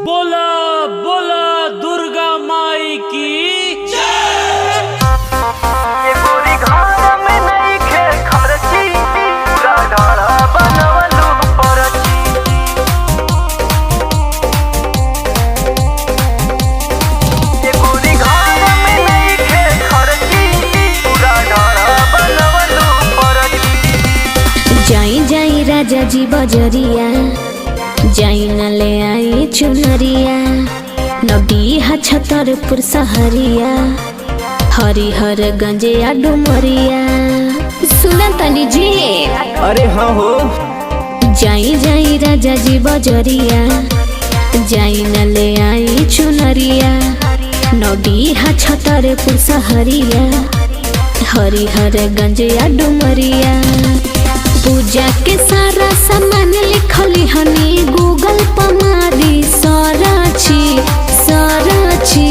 बोला बोला दुर्गा माई की जाई जाई राजा जी बजरिया, जाई न ले आई चुनरिया। नदिया छतरपुर सहरिया, हरिहर गंजिया डुमरिया। सुना तनी जी, अरे हाँ हो। जाई जाई राजा जी बजरिया, जाई न ले आई चुनरिया। नदिया छतरपुर सहरिया, हरिहर गंजिया डुमरिया। पूजा के सारा सामान लिखली हनी गूगल पर मारी सराची सराची।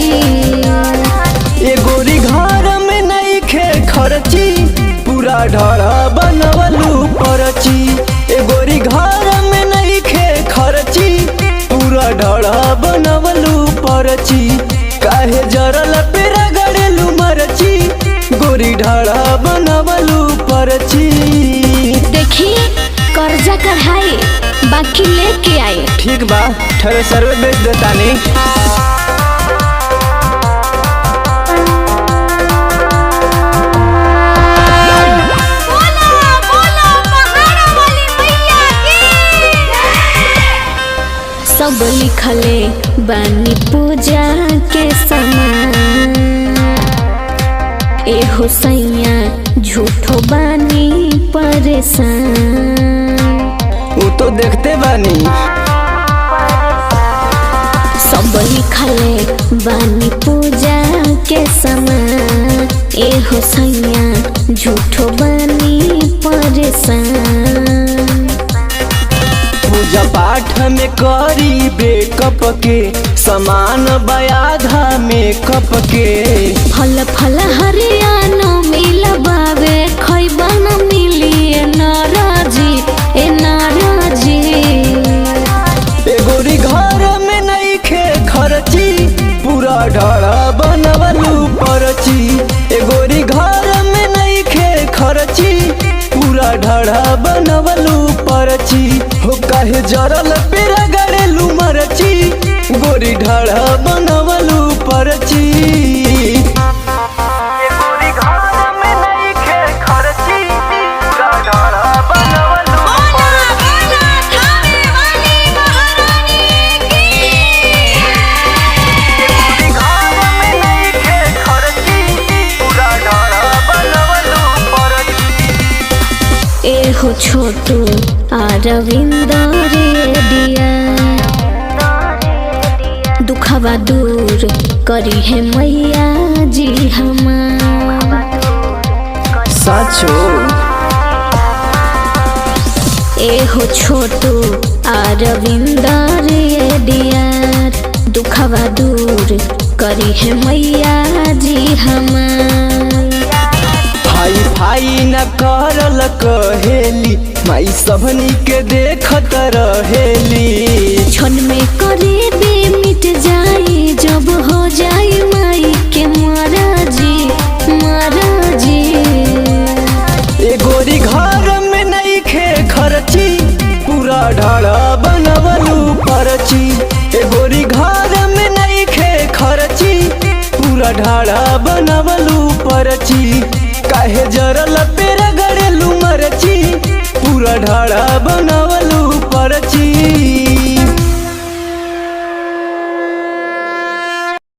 ये गोरी घर में नहीं खे खर्ची, पूरा ढाड़ा बनवलू परची। ये गोरी घर में नहीं खे खर्ची, पूरा ढाड़ा बनवलू परची। काहे जरल पे रगड़लू मरची, गोरी ढाड़ा बनवलू परची। देखी कर्जा कढ़ाई बाकी लेके आई। ठीक बा, ठरे सर्वे बेच देतानी। सब लिखले बानी पूजा के समान। एहो सैया झूठो बानी परेशान। वो तो देखते बानी। सब लिखले बानी पूजा के समान। एहो सैया झूठो बानी परेशान। पूजा पाठ में करी बेकअप के समान बयाधा मेकअप के। फल फल हरियाणा मिलबावे खैबा न मिली ए नाराजी ए नाराजी। ए गोरी घर में नहीं खे खर्ची, पूरा ढाड़ा बनवलू परची। ए गोरी घर में नहीं खे खर्ची, पूरा ढाड़ा बनवलू परची। हो काहे जरल पे रगड़लू मरची, गोरी ढाड़ा बनवलू परची। एहो छोटू अरविंद रेडिया। दुखवा दूर करी है मैया जी हमार। साचो एहो छोटू अरविंद रेडिया। दुखवा दूर करी है मैया जी हमार। भाई भाई न करल कहेली, माई सबनी के देखत रहेली। क्षण में करीबी मिट जाई, जब हो जाई माई के महाराजी महाराजी। ए गोरी घर में नहीं खे खर्ची, पूरा ढाड़ा बनवलू परची। ए गोरी घर में नहीं खे खर्ची, पूरा ढाड़ा बनवलू परची। काहे जरल पे रगड़लू मरची, पूरा ढाड़ा बनवलू